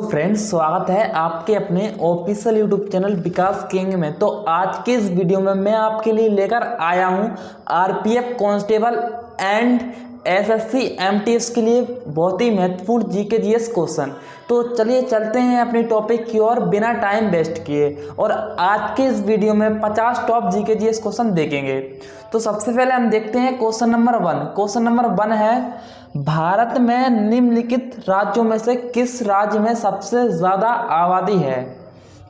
Friends, स्वागत है आपके अपने ऑफिशियल यूट्यूब चैनल विकास किंग में। तो आज के इस वीडियो में मैं आपके लिए लेकर आया हूं RPF constable and SSC MTS के लिए बहुत ही महत्वपूर्ण जीके जीएस क्वेश्चन। तो चलिए चलते हैं अपने टॉपिक की ओर बिना टाइम वेस्ट किए, और आज के इस वीडियो में 50 टॉप जीके जीएस क्वेश्चन देखेंगे। तो सबसे पहले हम देखते हैं क्वेश्चन नंबर 1। क्वेश्चन नंबर 1 है, भारत में निम्नलिखित राज्यों में से किस राज्य में सबसे ज़्यादा आबादी है?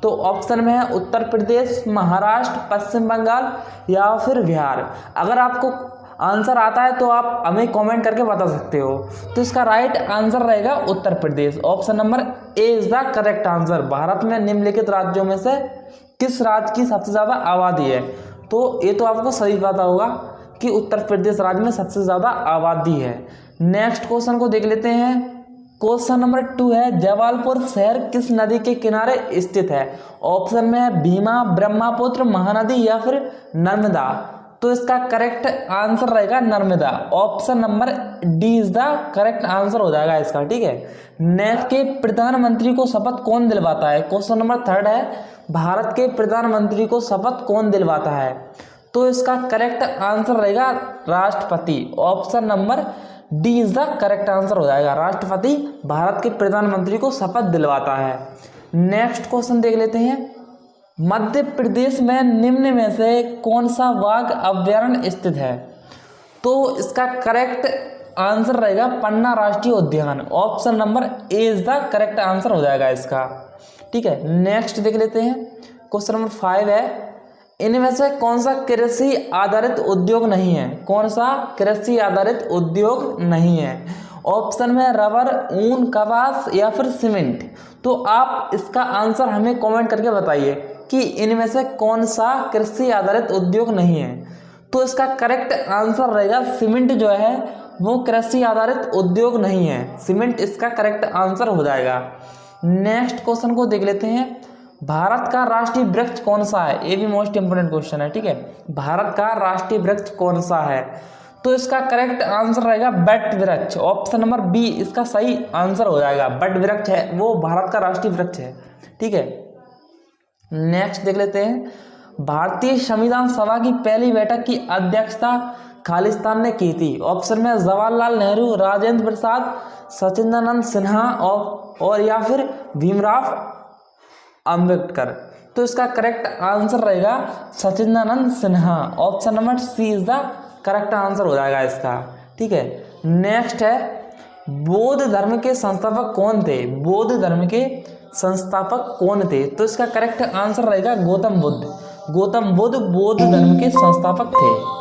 तो ऑप्शन में है उत्तर प्रदेश, महाराष्ट्र, पश्चिम बंगाल या फिर बिहार। अगर आपको आंसर आता है तो आप हमें कमेंट करके बता सकते हो। तो इसका राइट आंसर रहेगा Uttar Pradesh. Option number A is the correct answer. Bharat में निम्नलिखित राज्यों में से किस राज्य की सबसे ज़्यादा आबादी है? तो ये तो आपको सही पता होगा कि उत्तर प्रदेश राज्य में सबसे ज़्यादा आबादी है। नेक्स्ट क्वेश्चन को देख लेते हैं। क्वेश्चन नंबर 2 है, जबलपुर शहर किस नदी के किनारे स्थित है? ऑप्शन में है भीमा, ब्रह्मपुत्र, महानदी या फिर नर्मदा। तो इसका करेक्ट आंसर रहेगा Narmada. Option number D is the correct answer हो जाएगा इसका। ठीक है। नेक्स्ट के प्रधानमंत्री को शपथ कौन दिलवाता है? क्वेश्चन नंबर 3 है, भारत के प्रधानमंत्री को शपथ कौन दिलवाता है? तो इसका करेक्ट आंसर रहेगा राष्ट्रपति। Option number D is the correct answer हो जाएगा। राष्ट्रपति भारत के प्रधानमंत्री को शपथ दिलवाता है। नेक्स्ट क्वेश्चन देख लेते हैं। मध्य प्रदेश में निम्न में से कौन सा बाघ अभयारण्य स्थित है? तो इसका करेक्ट आंसर रहेगा पन्ना राष्ट्रीय उद्यान। Option number A is the correct answer हो जाएगा इसका। ठीक है। नेक्स्ट देख लेते हैं। क्वेश्चन नंबर 5 है, इनमें से कौन सा कृषि आधारित उद्योग नहीं है? कौन सा कृषि आधारित उद्योग नहीं है? ऑप्शन में रबर, ऊन, कपास या फिर सीमेंट। तो आप इसका आंसर हमें कमेंट करके बताइए कि इनमें से कौन सा कृषि आधारित उद्योग नहीं है। तो इसका करेक्ट आंसर रहेगा सीमेंट जो है वो कृषि आधारित उद्योग नहीं है। सीमेंट इसका करेक्ट आंसर हो जाएगा। नेक्स्ट क्वेश्चन को देख लेते हैं। भारत का राष्ट्रीय वृक्ष कौन सा है? ये भी मोस्ट इंपोर्टेंट क्वेश्चन है। ठीक है। भारत का राष्ट्रीय वृक्ष कौन सा है? तो इसका करेक्ट आंसर रहेगा वट वृक्ष। ऑप्शन नंबर बी इसका सही आंसर हो जाएगा। वट वृक्ष है वो भारत का राष्ट्रीय वृक्ष है। ठीक है। नेक्स्ट देख लेते हैं। भारतीय संविधान सभा की पहली बैठक की अध्यक्षता खालिस्तान ने की थी? ऑप्शन में जवाहरलाल नेहरू, राजेंद्र प्रसाद, सचिदानंद सिन्हा और या फिर भीमराव अम्बेडकर। तो इसका करेक्ट आंसर रहेगा Sachidanand Sinha. Option number C is the correct answer हो जाएगा इसका। ठीक है। नेक्स्ट है, बौद्ध धर्म के संस्थापक कौन थे? बौद्ध धर्म के संस्थापक कौन थे? तो इसका करेक्ट आंसर रहेगा गौतम बुद्ध। गौतम बुद्ध बौद्ध धर्म के संस्थापक थे।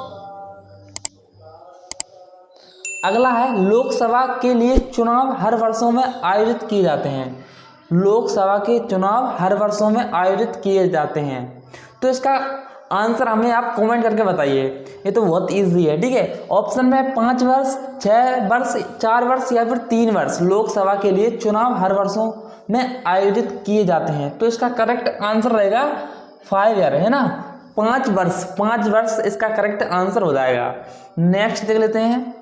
अगला है, लोकसभा के लिए चुनाव हर वर्षों में आयोजित किए जाते हैं? लोकसभा के चुनाव हर वर्षों में आयोजित किए जाते हैं। तो इसका आंसर हमें आप कमेंट करके बताइए। ये तो बहुत इजी है। ठीक है। ऑप्शन में 5 वर्ष, 6 वर्ष, 4 वर्ष या फिर 3 वर्ष लोकसभा के लिए चुनाव हर वर्षों में आयोजित किए जाते हैं। तो इसका करेक्ट आंसर रहेगा 5 ईयर, है ना, 5 वर्ष। 5 वर्ष इसका करेक्ट आंसर हो जाएगा। नेक्स्ट देख लेते हैं।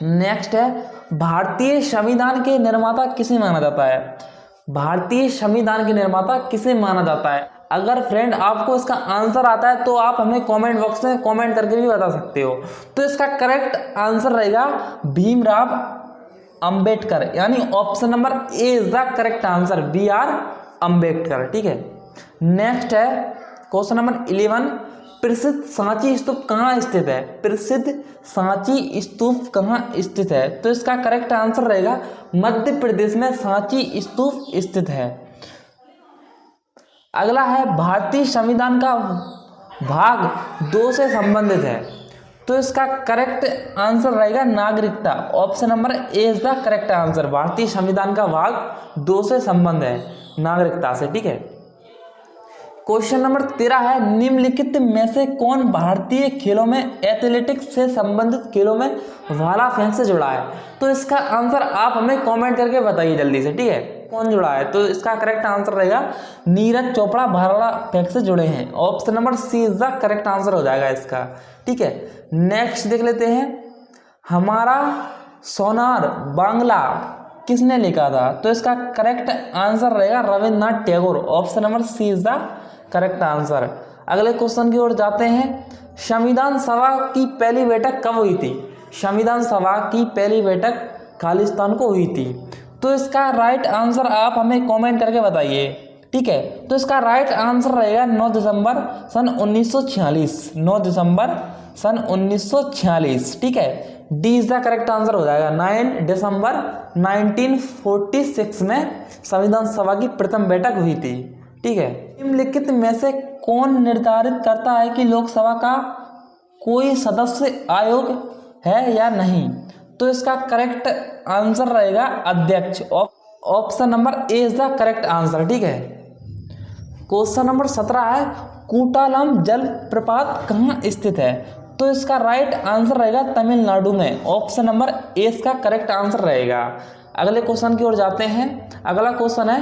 नेक्स्ट है, भारतीय संविधान के निर्माता किसे माना जाता है? भारतीय संविधान के निर्माता किसे माना जाता है? अगर फ्रेंड आपको इसका आंसर आता है तो आप हमें कमेंट बॉक्स में कमेंट करके भी बता सकते हो। तो इसका करेक्ट आंसर रहेगा भीमराव अंबेडकर, यानी option number A is the correct answer, BR Ambedkar. ठीक है। नेक्स्ट है क्वेश्चन नंबर 11, प्रसिद्ध सांची स्तूप कहाँ स्थित है? प्रसिद्ध सांची स्तूप कहाँ स्थित है? तो इसका करेक्ट आंसर रहेगा मध्य प्रदेश में सांची स्तूप स्थित है। अगला है, भारतीय संविधान का भाग 2 से संबंधित है? तो इसका करेक्ट आंसर रहेगा नागरिकता। Option number A is the correct answer. भारतीय संविधान का भाग 2 से संबंध है, नागरिकता से। ठीक है। क्वेश्चन नंबर 13 है, निम्नलिखित में से कौन भारतीय खेलों में एथलेटिक्स से संबंधित खेलों में भाला फेंक से जुड़ा है? तो इसका आंसर आप हमें कमेंट करके बताइए जल्दी से। ठीक है। कौन जुड़ा है? तो इसका करेक्ट आंसर रहेगा नीरज चोपड़ा भाला फेंक से जुड़े हैं। Option number C is the correct answer हो जाएगा इसका। ठीक है। नेक्स्ट देख लेते हैं। हमारा सोनार बांग्ला किसने लिखा था? तो इसका करेक्ट आंसर रहेगा Rabindranath Tagore. Option number C is the correct answer. अगले क्वेश्चन की ओर जाते हैं। संविधान सभा की पहली बैठक कब हुई थी? संविधान सभा की पहली बैठक खालिस्तान को हुई थी। तो इसका राइट आंसर आप हमें कमेंट करके बताइए, ठीक है। तो इसका राइट आंसर रहेगा 9 दिसंबर सन 1946। 9 दिसंबर सन 1946, ठीक है। D is the correct answer हो जाएगा। 9 दिसंबर 1946 में संविधान सभा की प्रथम बैठक हुई थी, ठीक है। निम्नलिखित में से कौन निर्धारित करता है कि लोकसभा का कोई सदस्य आयोग है या नहीं? तो इसका करेक्ट आंसर रहेगा अध्यक्ष। Option number A is the correct answer, ठीक है। क्वेश्चन नंबर 17 है, कूटालम जलप्रपात कहाँ स्थित है? तो इसका राइट आंसर रहेगा तमिलनाडु में। ऑप्शन नंबर ए इसका करेक्ट आंसर रहेगा। अगले क्वेश्चन की ओर जाते हैं। अगला क्वेश्चन है,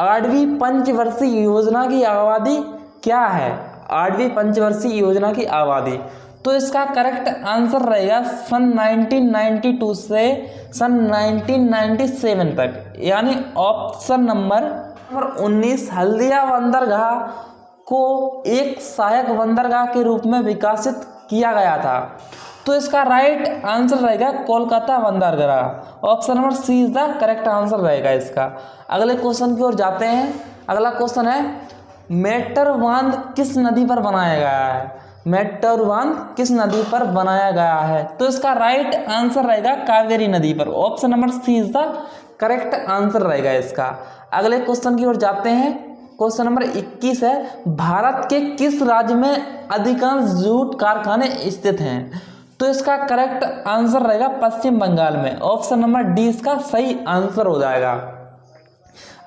8वीं पंचवर्षीय योजना की अवधि क्या है? 8वीं पंचवर्षीय योजना की अवधि, तो इसका करेक्ट आंसर रहेगा सन 1992 से सन 1997 तक, यानी ऑप्शन नंबर 19 हल्दिया बंदरगाह को एक सहायक बंदरगाह के रूप में विकसित किया गया था। तो इसका राइट आंसर रहेगा कोलकाता बंदरगाह। Option number C is the correct answer रहेगा इसका। अगले क्वेश्चन की ओर जाते हैं। अगला क्वेश्चन है, मेट्टर बांध किस नदी पर बनाया गया है? मेट्टर बांध किस नदी पर बनाया गया है? तो इसका राइट आंसर रहेगा कावेरी नदी पर। Option number C is the correct answer रहेगा इसका। अगले क्वेश्चन की ओर जाते हैं। क्वेश्चन नंबर 21 है, भारत के किस राज्य में अधिकांश जूट कारखाने स्थित हैं? तो इसका करेक्ट आंसर रहेगा पश्चिम बंगाल में। ऑप्शन नंबर डी इसका सही आंसर हो जाएगा।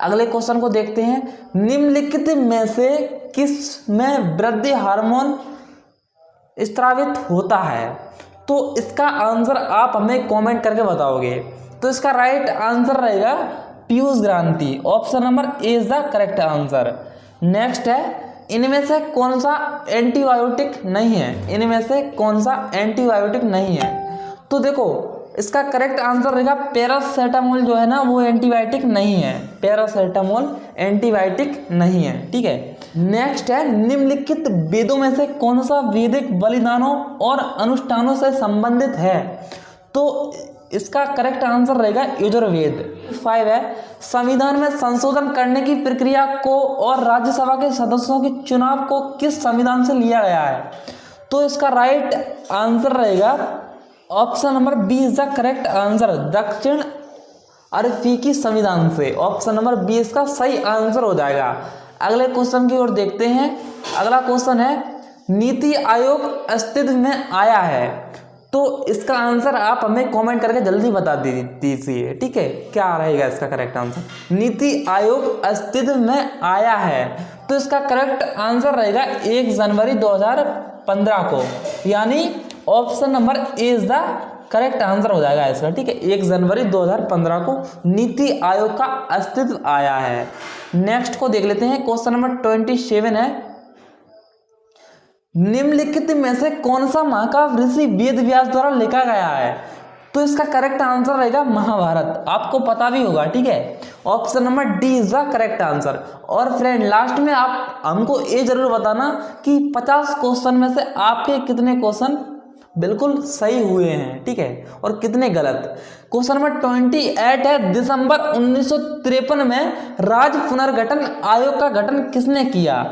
अगले क्वेश्चन को देखते हैं। निम्नलिखित में से किस में वृद्धि हार्मोन स्रावित होता है? तो इसका आंसर आप हमें कमेंट करके बताओगे। तो इसका राइट आंसर रहेगा पीयूष ग्रंथि। Option number A is the correct answer. Next है, इनमें से कौन सा एंटीबायोटिक नहीं है? इनमें से कौन सा एंटीबायोटिक नहीं है? तो देखो इसका करेक्ट आंसर रहेगा पैरासीटामोल जो है ना, वो एंटीबायोटिक नहीं है। पैरासीटामोल एंटीबायोटिक नहीं है, ठीक है। नेक्स्ट है, निम्नलिखित वेदों में से कौन सा वैदिक बलिदानों और अनुष्ठानों से संबंधित है? तो इसका करेक्ट आंसर रहेगा यजुर्वेद। 5 है, संविधान में संशोधन करने की प्रक्रिया को और राज्यसभा के सदस्यों के चुनाव को किस संविधान से लिया गया है? तो इसका राइट आंसर रहेगा option number B is the correct answer, दक्षिण अफ्रीकी संविधान से। ऑप्शन नंबर बी इसका सही आंसर हो जाएगा। अगले क्वेश्चन की ओर देखते हैं। अगला क्वेश्चन है, नीति आयोग अस्तित्व में आया है? तो इसका आंसर आप हमें कमेंट करके जल्दी बता दीजिए, ठीक है। क्या रहेगा इसका करेक्ट आंसर? नीति आयोग अस्तित्व में आया है, तो इसका करेक्ट आंसर रहेगा 1 जनवरी 2015 को, यानी option number A is the correct answer हो जाएगा इसका, ठीक है। 1 जनवरी 2015 को नीति आयोग का अस्तित्व आया है। नेक्स्ट को देख लेते हैं। क्वेश्चन नंबर 27 है, निम्नलिखित में से कौन सा महाकाव्य ऋषि वेद व्यास द्वारा लिखा गया है? तो इसका करेक्ट आंसर रहेगा महाभारत। आपको पता भी होगा, ठीक है। Option number D is the correct answer. और फ्रेंड लास्ट में आप हमको ये जरूर बताना कि 50 क्वेश्चन में से आपके कितने क्वेश्चन बिल्कुल सही हुए हैं, ठीक है, और कितने गलत। क्वेश्चन नंबर 28 है, दिसंबर 1953 में राज्य पुनर्गठन आयोग का गठन किसने किया?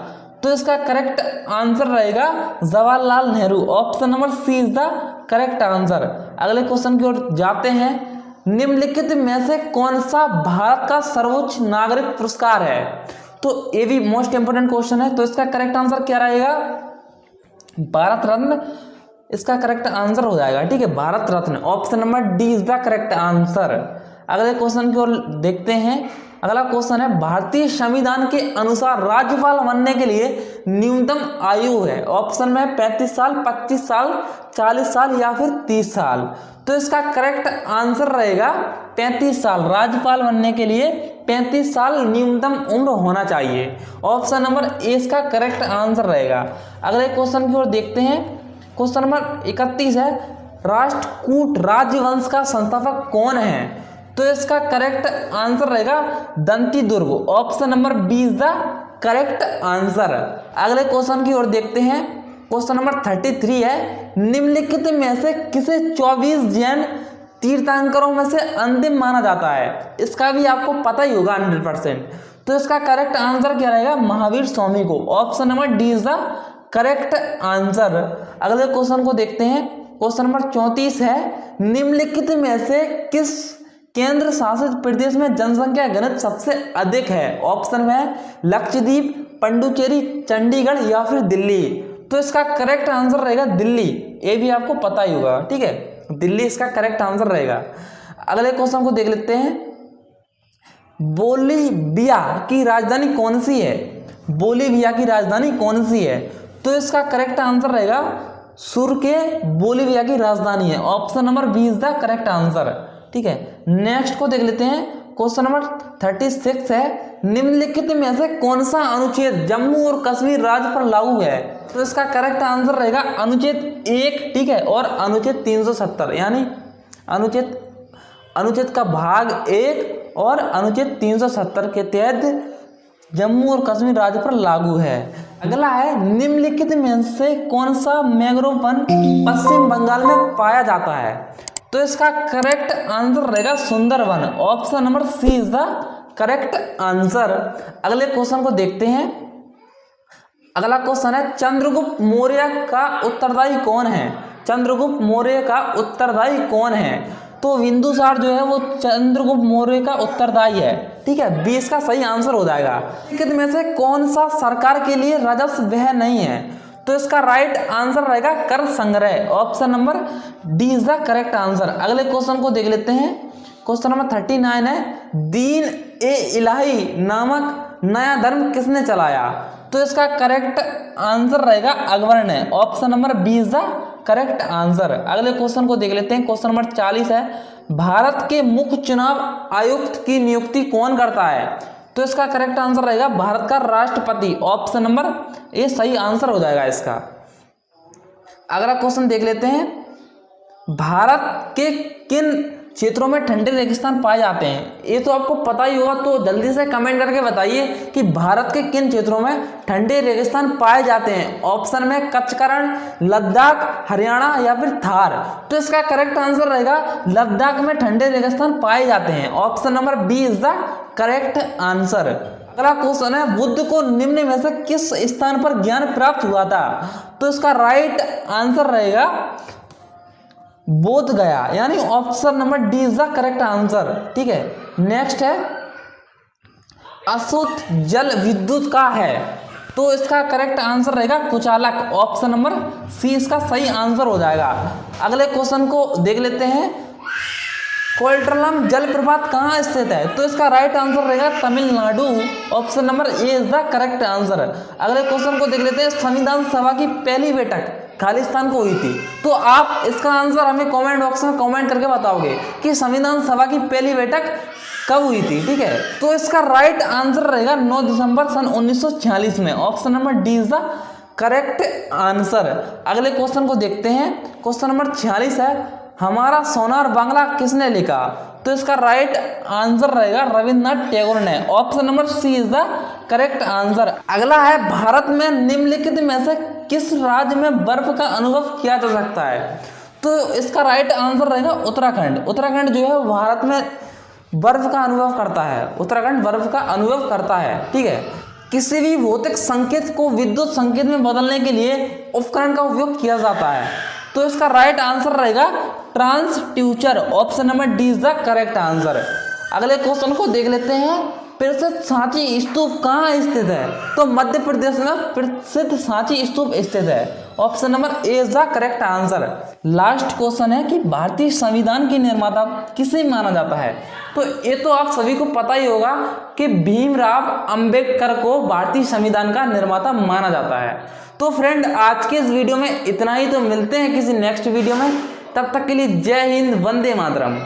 तो इसका करेक्ट आंसर रहेगा Jawaharlal Nehru. Option number C is the correct answer. अगले क्वेश्चन की ओर जाते हैं। निम्नलिखित में से कौन सा भारत का सर्वोच्च नागरिक पुरस्कार है? तो ये भी मोस्ट इंपोर्टेंट क्वेश्चन है। तो इसका करेक्ट आंसर क्या रहेगा? भारत रत्न इसका करेक्ट आंसर हो जाएगा, ठीक है, Bharat Ratna. Option number D is the correct answer. अगले क्वेश्चन की ओर देखते हैं। अगला क्वेश्चन है, भारतीय संविधान के अनुसार राज्यपाल बनने के लिए न्यूनतम आयु है? ऑप्शन में 35 साल, 25 साल, 40 साल या फिर 30 साल। तो इसका करेक्ट आंसर रहेगा 35 साल। राज्यपाल बनने के लिए 35 साल न्यूनतम उम्र होना चाहिए। ऑप्शन नंबर ए इसका करेक्ट आंसर रहेगा। अगले क्वेश्चन की ओर देखते हैं। क्वेश्चन नंबर 31 है, राष्ट्रकूट राजवंश का संस्थापक कौन है? तो इसका करेक्ट आंसर रहेगा Danti Durg. Option number B is the correct answer. अगले क्वेश्चन की ओर देखते हैं। क्वेश्चन नंबर 33 है, निम्नलिखित में से किसे 24 जैन तीर्थंकरों में से अंतिम माना जाता है? इसका भी आपको पता ही होगा 100%। तो इसका करेक्ट आंसर क्या रहेगा? महावीर स्वामी को। Option number D is the correct answer. अगले क्वेश्चन को देखते हैं। क्वेश्चन नंबर 34 है, निम्नलिखित में से किस केंद्र शासित प्रदेश में जनसंख्या घनत्व सबसे अधिक है? ऑप्शन में है लक्षद्वीप, पुडुचेरी, चंडीगढ़ या फिर दिल्ली। तो इसका करेक्ट आंसर रहेगा दिल्ली। ये भी आपको पता ही होगा, ठीक है, दिल्ली इसका करेक्ट आंसर रहेगा। अगले क्वेश्चन को देख लेते हैं। बोलीविया की राजधानी कौन सी है? बोलीविया की राजधानी कौन सी है? तो इसका करेक्ट आंसर रहेगा सुर्के बोलीविया की राजधानी है। Option number B is the correct answer, ठीक है। नेक्स्ट को देख लेते हैं। क्वेश्चन नंबर 36 है, निम्नलिखित में से कौन सा अनुच्छेद जम्मू और कश्मीर राज्य पर लागू है? तो इसका करेक्ट आंसर रहेगा अनुच्छेद 1, ठीक है, और अनुच्छेद 370, यानी अनुच्छेद का भाग 1 और अनुच्छेद 370 के तहत जम्मू और कश्मीर राज्य पर लागू है। अगला है, निम्नलिखित में से कौन सा मैंग्रोव वन पश्चिम बंगाल में पाया जाता है? तो इसका करेक्ट आंसर रहेगा Sundarban. Option number C is the correct answer. अगले क्वेश्चन को देखते हैं। अगला क्वेश्चन है, चंद्रगुप्त मौर्य का उत्तरदायी कौन है? चंद्रगुप्त मौर्य का उत्तरदायी कौन है? तो बिंदुसार जो है वो चंद्रगुप्त मौर्य का उत्तरदायी है, ठीक है, 20 का सही आंसर हो जाएगा। में से कौन सा सरकार के लिए राजस्व व्यय नहीं है? तो इसका राइट आंसर रहेगा कर संग्रह। Option number D is the correct answer. अगले क्वेश्चन को देख लेते हैं। क्वेश्चन नंबर 39 है, दीन ए इलाही नामक नया धर्म किसने चलाया? तो इसका करेक्ट आंसर रहेगा अकबर ने। Option number B is the correct answer. अगले क्वेश्चन को देख लेते हैं। क्वेश्चन नंबर 40 है, भारत के मुख्य चुनाव आयुक्त की नियुक्ति कौन करता है? तो इसका करेक्ट आंसर रहेगा भारत का राष्ट्रपति। ऑप्शन नंबर ए सही आंसर हो जाएगा इसका। अगला क्वेश्चन देख लेते हैं। भारत के किन क्षेत्रों में ठंडे रेगिस्तान पाए जाते हैं? ये तो आपको पता ही होगा, तो जल्दी से कमेंट करके बताइए कि भारत के किन क्षेत्रों में ठंडे रेगिस्तान पाए जाते हैं। ऑप्शन में कच्चकरण, लद्दाख, हरियाणा या फिर थार। तो इसका करेक्ट आंसर रहेगा लद्दाख में ठंडे रेगिस्तान पाए जाते हैं। Option number B is the correct answer. अगला क्वेश्चन है, बुद्ध को निम्न में से किस स्थान पर ज्ञान प्राप्त हुआ था? तो इसका राइट आंसर रहेगा बोध गया, यानी option number D is the correct answer, ठीक है। नेक्स्ट है, अशुद्ध जल विद्युत का है? तो इसका करेक्ट आंसर रहेगा कुचालक। ऑप्शन नंबर सी इसका सही आंसर हो जाएगा। अगले क्वेश्चन को देख लेते हैं। कोल्ट्रलम जलप्रपात कहाँ स्थित है? तो इसका राइट आंसर रहेगा Tamil Nadu. Option number A is the correct answer. अगले क्वेश्चन को देख लेते हैं। संविधान सभा की पहली बैठक खालिस्तान को हुई थी? तो आप इसका आंसर हमें कमेंट बॉक्स में कमेंट करके बताओगे कि संविधान सभा की पहली बैठक कब हुई थी, ठीक है। तो इसका राइट आंसर रहेगा 9 दिसंबर सन 1946 में। Option number D is the correct answer. अगले क्वेश्चन को देखते हैं। क्वेश्चन नंबर 46 है, हमारा सोनार बांग्ला किसने लिखा? तो इसका राइट आंसर रहेगा रविंद्रनाथ टैगोर ने। Option number C is the correct answer. अगला है, भारत में निम्नलिखित में से किस राज्य में बर्फ का अनुभव किया जा सकता है? तो इसका राइट आंसर रहेगा उत्तराखंड। उत्तराखंड जो है भारत में बर्फ का अनुभव करता है। उत्तराखंड बर्फ का अनुभव करता है, ठीक है। किसी भी भौतिक संकेत को विद्युत संकेत में बदलने के लिए उपकरण का उपयोग किया जाता है। तो इसका राइट आंसर रहेगा transducer. Option number D is the correct answer. अगले क्वेश्चन को देख लेते हैं। प्रसिद्ध सांची स्तूप कहाँ स्थित है? तो मध्य प्रदेश में प्रसिद्ध सांची स्तूप स्थित है। Option number A is the correct answer. Last question है कि भारतीय संविधान की निर्माता किसे माना जाता है? तो ये तो आप सभी को पता ही होगा कि भीमराव अंबेडकर को भारतीय संविधान का निर्माता माना जाता है। तो फ्रेंड, आज के इस वीडियो में इतना ही। तो मिलते हैं किसी नेक्स्ट वीडियो में, तब तक के लिए जय हिंद, वंदे मातरम।